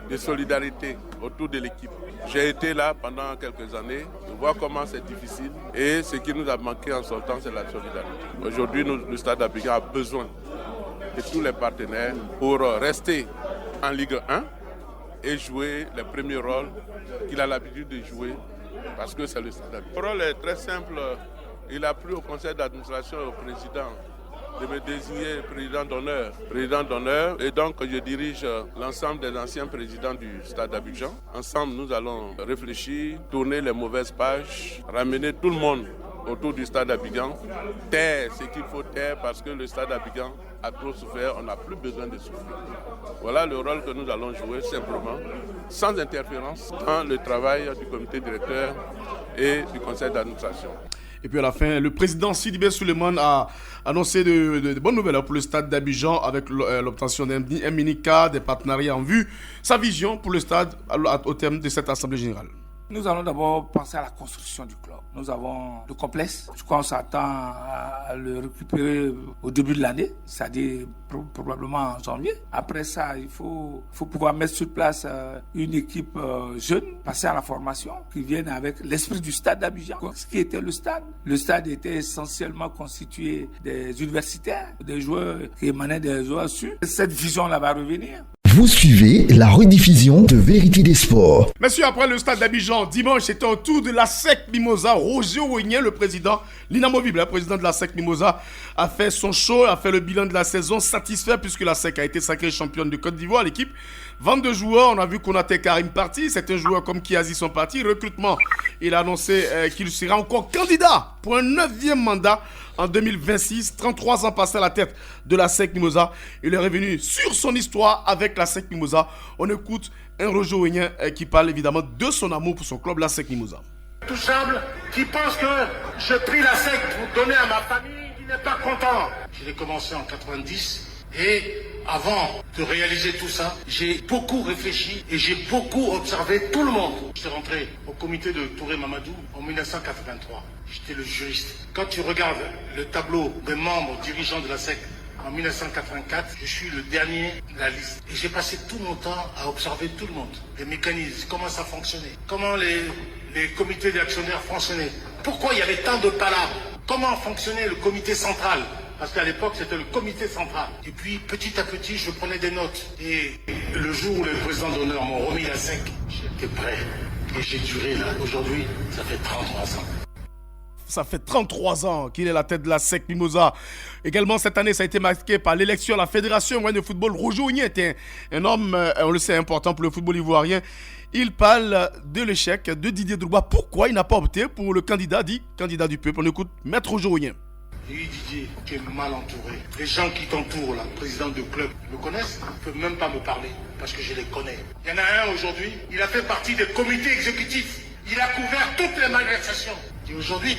de solidarité autour de l'équipe. J'ai été là pendant quelques années, je vois comment c'est difficile et ce qui nous a manqué en sortant, c'est la solidarité. Aujourd'hui, le stade Abidjan a besoin de tous les partenaires pour rester en Ligue 1 et jouer les premiers rôles qu'il a l'habitude de jouer parce que c'est le stade Abidjan. Le rôle est très simple, il a pris au conseil d'administration et au président de me désigner président d'honneur et donc je dirige l'ensemble des anciens présidents du stade d'Abidjan. Ensemble, nous allons réfléchir, tourner les mauvaises pages, ramener tout le monde autour du stade d'Abidjan, taire ce qu'il faut taire parce que le stade d'Abidjan a trop souffert, on n'a plus besoin de souffrir. Voilà le rôle que nous allons jouer simplement, sans interférence, dans le travail du comité directeur et du conseil d'administration. Et puis à la fin, le président Sidibé Souleymane a annoncé de bonnes nouvelles pour le stade d'Abidjan avec l'obtention d'un mini-cas, des partenariats en vue. Sa vision pour le stade au terme de cette assemblée générale. Nous allons d'abord penser à la construction du club. Nous avons le complexe. Je crois qu'on s'attend à le récupérer au début de l'année, c'est-à-dire probablement en janvier. Après ça, il faut pouvoir mettre sur place une équipe jeune, passer à la formation, qui vienne avec l'esprit du stade d'Abidjan. Ce qui était le stade. Le stade était essentiellement constitué des universitaires, des joueurs qui émanaient des joueurs sûrs. Cette vision-là va revenir. Vous suivez la rediffusion de Vérité des Sports. Messieurs, après le stade d'Abidjan, dimanche, c'était au tour de la SEC Mimosa. Roger Ouigné, le président, l'inamovible, le président de la SEC Mimosa, a fait son show, a fait le bilan de la saison, satisfait puisque la SEC a été sacrée championne de Côte d'Ivoire. L'équipe, 22 joueurs, on a vu qu'on a Karim parti, certains joueurs comme Kiazi sont partis. Recrutement, il a annoncé qu'il sera encore candidat pour un 9e mandat en 2026, 33 ans passés à la tête de la SEC Mimosa. Il est revenu sur son histoire avec la SEC Mimosa. On écoute un Roger Ouigné qui parle évidemment de son amour pour son club, la SEC Mimosa. Touchable, qui pense que je prie la SEC pour donner à ma famille, qui n'est pas content. Je l'ai commencé en 90 et avant de réaliser tout ça, j'ai beaucoup réfléchi et j'ai beaucoup observé tout le monde. Je suis rentré au comité de Touré Mamadou en 1983. J'étais le juriste. Quand tu regardes le tableau des membres dirigeants de la SEC en 1984, je suis le dernier de la liste. Et j'ai passé tout mon temps à observer tout le monde. Les mécanismes, comment ça fonctionnait, comment les comités d'actionnaires fonctionnaient, pourquoi il y avait tant de palabres, comment fonctionnait le comité central. Parce qu'à l'époque, c'était le comité central. Et puis, petit à petit, je prenais des notes. Et le jour où les présidents d'honneur m'ont remis la SEC, j'étais prêt. Et j'ai duré là. Aujourd'hui, ça fait 33 ans. Ça fait 33 ans qu'il est à la tête de la SEC Mimosa. Également, cette année, ça a été marqué par l'élection à la Fédération ivoirienne de football. Roger Ouigné était un homme, on le sait, important pour le football ivoirien. Il parle de l'échec de Didier Drogba. Pourquoi il n'a pas opté pour le candidat du peuple? On écoute Maître Roger Ouigné. Oui, Didier, tu es mal entouré. Les gens qui t'entourent, là, président de club, me connaissent, ne peuvent même pas me parler, parce que je les connais. Il y en a un aujourd'hui, il a fait partie des comités exécutifs. Il a couvert toutes les malversations. Et aujourd'hui,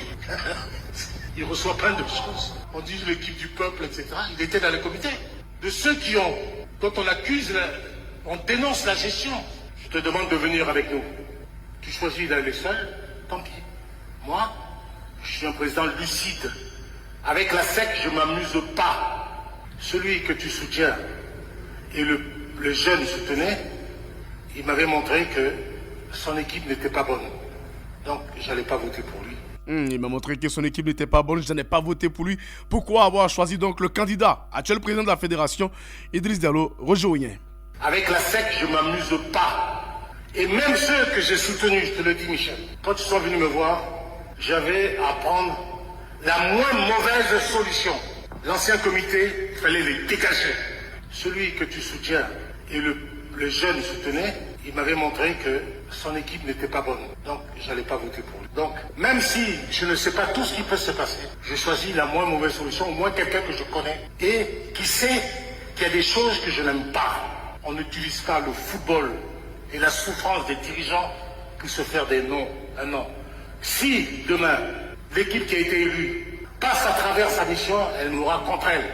il reçoit plein de choses. On dit l'équipe du peuple, etc. Il était dans le comité. De ceux dont on accuse On dénonce la gestion. Je te demande de venir avec nous. Tu choisis d'aller seul, tant pis. Moi, je suis un président lucide. Avec la SEC, je ne m'amuse pas. Celui que tu soutiens et le jeune soutenait, il m'avait montré que son équipe n'était pas bonne. Donc, je n'allais pas voter pour lui. Il m'a montré que son équipe n'était pas bonne, je n'ai pas voté pour lui. Pourquoi avoir choisi donc le candidat, actuel président de la fédération, Idriss Diallo, rejoignait? Avec la SEC, je ne m'amuse pas. Et même ceux que j'ai soutenus, je te le dis Michel, quand ils sont venus me voir, j'avais à prendre la moins mauvaise solution. L'ancien comité, il fallait les dégager. Celui que tu soutiens et le jeune soutenait, il m'avait montré que son équipe n'était pas bonne. Donc, je n'allais pas voter pour lui. Donc, même si je ne sais pas tout ce qui peut se passer, j'ai choisi la moins mauvaise solution, au moins quelqu'un que je connais et qui sait qu'il y a des choses que je n'aime pas. On n'utilise pas le football et la souffrance des dirigeants pour se faire des noms. Un nom. Si, demain, l'équipe qui a été élue passe à travers sa mission, elle n'aura contre elle.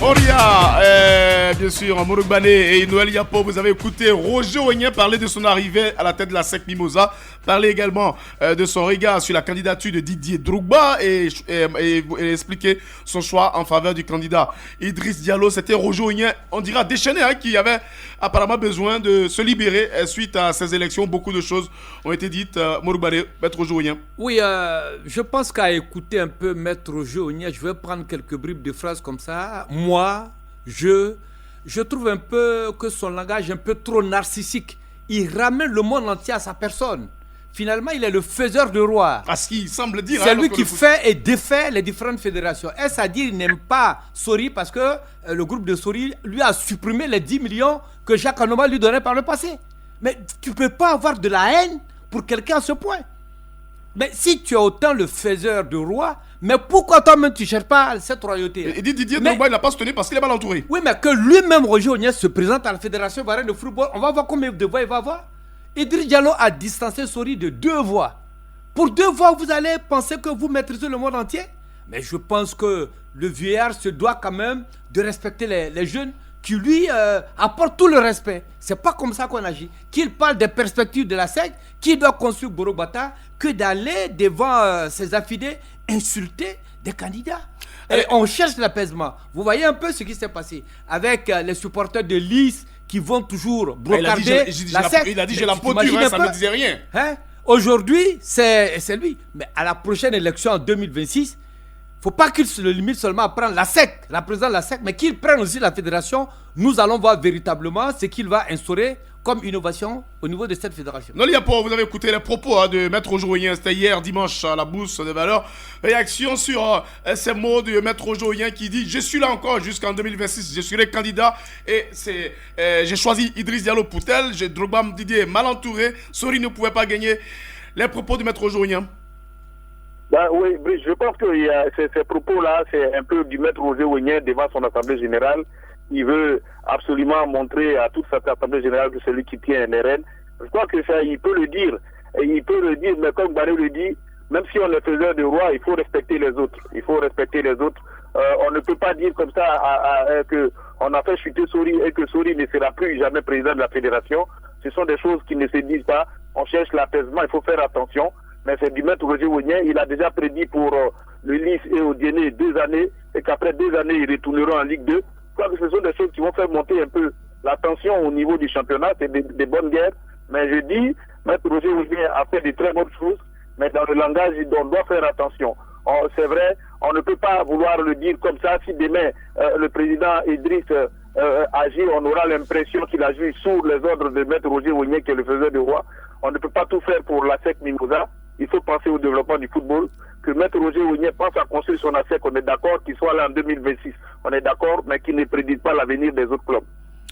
Oria, bien sûr, Morouk Bané et Noël Yapo, vous avez écouté Roger Oignen parler de son arrivée à la tête de la SEC Mimosa, parler également de son regard sur la candidature de Didier Drogba et expliquer son choix en faveur du candidat Idriss Diallo. C'était Roger Oignen, on dira déchaîné, qui avait apparemment besoin de se libérer suite à ces élections. Beaucoup de choses ont été dites. Morouk Bané, Maître Roger Oignen. Oui, je pense qu'à écouter un peu Maître Roger Oignen, je vais prendre quelques bribes de phrases comme ça. Moi, je trouve un peu que son langage est un peu trop narcissique. Il ramène le monde entier à sa personne. Finalement, il est le faiseur de roi. Parce qu'il semble dire... C'est lui qui fait et défait les différentes fédérations. Est-ce à dire qu'il n'aime pas Sori parce que le groupe de Sori lui a supprimé les 10 millions que Jacques Anoma lui donnait par le passé. Mais tu ne peux pas avoir de la haine pour quelqu'un à ce point. Mais si tu es autant le faiseur de roi, mais pourquoi toi-même tu ne cherches pas cette royauté? Et Didier Drogba, il n'a pas soutenu parce qu'il est mal entouré. Oui, mais que lui-même, Roger Oignen, se présente à la Fédération ivoirienne de football, on va voir combien de voix il va avoir. Idriss Diallo a distancé Sori de 2 voix. Pour 2 voix, vous allez penser que vous maîtrisez le monde entier? Mais je pense que le vieillard se doit quand même de respecter les jeunes qui lui apportent tout le respect. C'est pas comme ça qu'on agit. Qu'il parle des perspectives de la SEC, qui doit construire Borobata, que d'aller devant ses affidés insulter des candidats. Et on cherche l'apaisement. Vous voyez un peu ce qui s'est passé avec les supporters de l'IS qui vont toujours brocarder la SEC. Il a dit j'ai la peau dure, ça ne me disait rien. Aujourd'hui, c'est lui. Mais à la prochaine élection en 2026, il ne faut pas qu'il se limite seulement à prendre la SEC, la présidence de la SEC, mais qu'il prenne aussi la fédération. Nous allons voir véritablement ce qu'il va instaurer comme innovation au niveau de cette fédération. Non, Liapo, vous avez écouté les propos de Maître Roger Oignen, c'était hier dimanche à la Bourse des Valeurs. Réaction sur ces mots de Maître Roger Oignen qui dit « Je suis là encore jusqu'en 2026, je serai candidat et j'ai choisi Idriss Diallo pour tel, j'ai Drogba Didier mal entouré, Sori ne pouvait pas gagner. » Les propos de Maître Roger Oignen. Oui, je pense que ces propos-là, c'est un peu du Maître Roger Oignen devant son Assemblée Générale. Il veut absolument montrer à toute cette Assemblée Générale que c'est lui qui tient les rênes. Je crois que ça, il peut le dire. Et il peut le dire, mais comme Barré le dit, même si on est faiseur de roi, il faut respecter les autres. Il faut respecter les autres. On ne peut pas dire comme ça qu'on a fait chuter Sori et que Sori ne sera plus jamais président de la fédération. Ce sont des choses qui ne se disent pas. On cherche l'apaisement, il faut faire attention. Mais c'est du Maître Roger Oignen. Il a déjà prédit pour le Lys et Odienné 2 années et qu'après 2 années, ils retourneront en Ligue 2. Je crois que ce sont des choses qui vont faire monter un peu la tension au niveau du championnat. C'est des bonnes guerres. Mais je dis, Maître Roger Oignen a fait de très bonnes choses. Mais dans le langage, on doit faire attention. C'est vrai, on ne peut pas vouloir le dire comme ça. Si demain, le président Idriss agit, on aura l'impression qu'il agit sous les ordres de Maître Roger Oignen, qui est le faiseur de roi. On ne peut pas tout faire pour la SEC Mimosa. Il faut penser au développement du football. Que Maître Roger Oignen pense à construire son ASEC, on est d'accord qu'il soit là en 2026. On est d'accord, mais qu'il ne prédit pas l'avenir des autres clubs.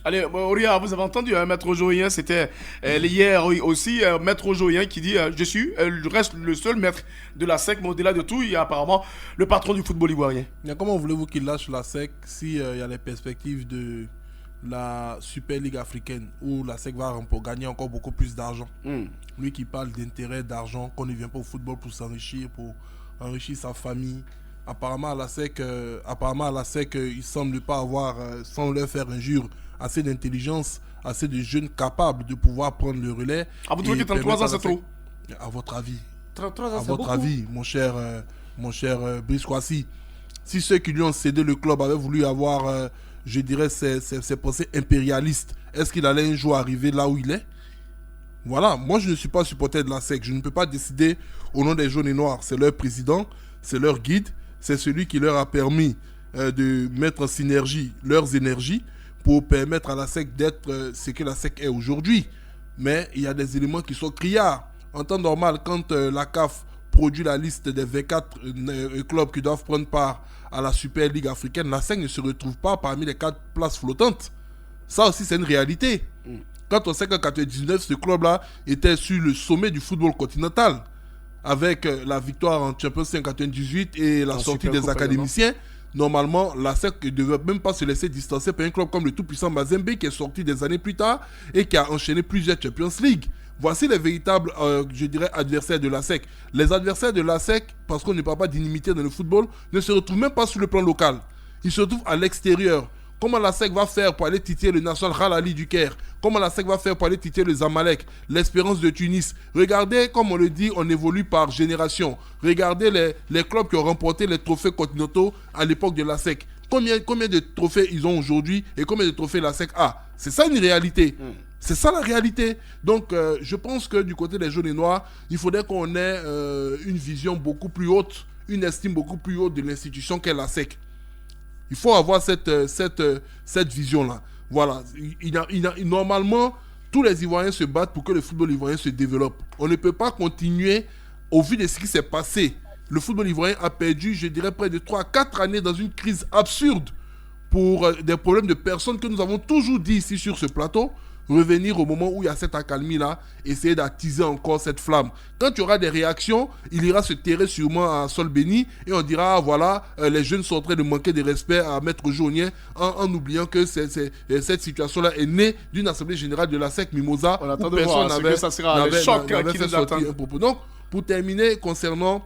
Allez, Oria, vous avez entendu, Maître Roger Oignen, c'était hier aussi, Maître Roger Oignen qui dit je reste le seul maître de la SEC, mais au-delà de tout, il y a apparemment le patron du football ivoirien. Comment voulez-vous qu'il lâche la SEC s'il y a les perspectives de la Super Ligue africaine où la SEC va gagner encore beaucoup plus d'argent? Lui qui parle d'intérêt, d'argent, qu'on ne vient pas au football pour s'enrichir, pour enrichir sa famille. Apparemment à la SEC, il semble pas avoir, sans leur faire injure, assez d'intelligence assez de jeunes capables de pouvoir prendre le relais. Vous trouvez que 33 ans, c'est trop? À votre avis? 33 ans, à votre avis, mon cher Brice Kouassi, si ceux qui lui ont cédé le club avaient voulu avoir, je dirais, ces pensées impérialistes, est-ce qu'il allait un jour arriver là où il est? Voilà, moi je ne suis pas supporter de la SEC, je ne peux pas décider au nom des jaunes et noirs. C'est leur président, c'est leur guide, c'est celui qui leur a permis de mettre en synergie leurs énergies pour permettre à la SEC d'être ce que la SEC est aujourd'hui. Mais il y a des éléments qui sont criards. En temps normal, quand la CAF produit la liste des 24 clubs qui doivent prendre part à la Super Ligue africaine, la SEC ne se retrouve pas parmi les 4 places flottantes. Ça aussi, c'est une réalité. Quand on sait qu'en 1999, ce club-là était sur le sommet du football continental, avec la victoire en Champions League en 1998 et la sortie des académiciens, normalement, la SEC ne devait même pas se laisser distancer par un club comme le tout-puissant Mazembe qui est sorti des années plus tard et qui a enchaîné plusieurs Champions League. Voici les véritables, je dirais, adversaires de la SEC. Les adversaires de la SEC, parce qu'on ne parle pas d'inimité dans le football, ne se retrouvent même pas sur le plan local. Ils se retrouvent à l'extérieur. Comment la SEC va faire pour aller titiller le National Al-Ahly du Caire? Comment la SEC va faire pour aller titiller le Zamalek, l'Espérance de Tunis? Regardez, comme on le dit, on évolue par génération. Regardez les clubs qui ont remporté les trophées continentaux à l'époque de la SEC. Combien de trophées ils ont aujourd'hui et combien de trophées la SEC a? C'est ça une réalité. C'est ça la réalité. Donc je pense que du côté des jaunes et noirs, il faudrait qu'on ait une vision beaucoup plus haute, une estime beaucoup plus haute de l'institution qu'est la SEC. Il faut avoir cette vision-là. Voilà. Normalement, tous les Ivoiriens se battent pour que le football ivoirien se développe. On ne peut pas continuer, au vu de ce qui s'est passé. Le football ivoirien a perdu, je dirais, près de 3 à 4 années dans une crise absurde pour des problèmes de personnes que nous avons toujours dit ici sur ce plateau. Revenir au moment où il y a cette accalmie-là, essayer d'attiser encore cette flamme. Quand il y aura des réactions, il ira se terrer sûrement à sol béni et on dira, ah, voilà, les jeunes sont en train de manquer de respect à Maître Jaunier en oubliant que cette situation-là est née d'une assemblée générale de la SEC Mimosa. On attend de voir, c'est que ça sera le choc qui nous attend. Donc, pour terminer, concernant,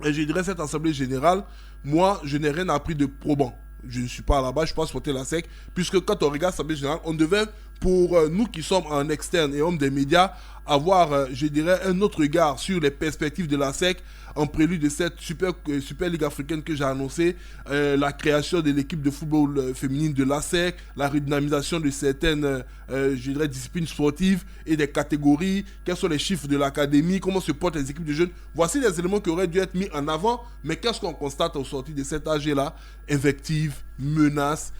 je dirais, cette assemblée générale, moi, je n'ai rien appris de probant. Je ne suis pas là-bas, je ne suis pas supporter la SEC, puisque quand on regarde l'Assemblée générale, on devait, pour nous qui sommes en externe et hommes des médias, avoir, je dirais, un autre regard sur les perspectives de la SEC en prélude de cette Super Ligue africaine que j'ai annoncée, la création de l'équipe de football féminine de la SEC, la redynamisation de certaines, je dirais, disciplines sportives et des catégories, quels sont les chiffres de l'académie, comment se portent les équipes de jeunes. Voici les éléments qui auraient dû être mis en avant, mais qu'est-ce qu'on constate au sortir de cet AG-là? Invectives, menaces,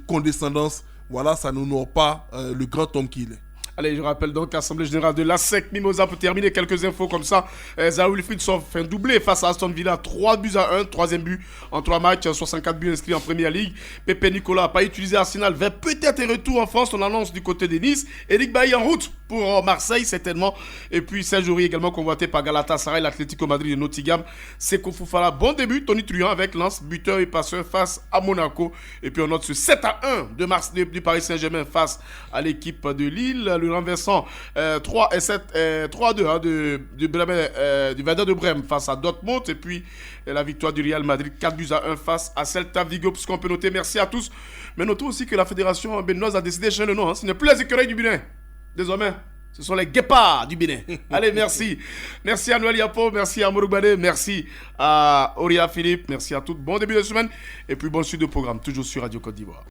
condescendance. Voilà, ça n'honore pas le grand homme qu'il est. Allez, je rappelle donc l'Assemblée Générale de la SEC Mimosa pour terminer quelques infos comme ça. Zaha Wilfried fait un doublé face à Aston Villa, 3-1, troisième but en 3 matchs, 64 buts inscrits en Première Ligue. Pepe Nicolas n'a pas utilisé Arsenal, vers peut-être un retour en France, on annonce du côté de Nice. Eric Bailly en route pour Marseille certainement. Et puis Serge Aurier également convoité par Galatasaray, l'Atlético Madrid de Nottingham. Seko Fofana, bon début, Tony Truant avec Lens, buteur et passeur face à Monaco. Et puis on note ce 7-1 du Paris Saint-Germain face à l'équipe de Lille. Le renversant 3-2 du Werder de Brême face à Dortmund. Et puis la victoire du Real Madrid 4-1 face à Celta Vigo. Puisqu'on peut noter, merci à tous. Mais notons aussi que la fédération béninoise a décidé de changer le nom. Ce n'est plus les écureuils du Bénin. Désormais, ce sont les guépards du Bénin. Allez, merci. Merci à Noël Yapo, merci à Mouroubane, merci à Auria Philippe, merci à tous. Bon début de semaine et puis bonne suite de programme, toujours sur Radio Côte d'Ivoire.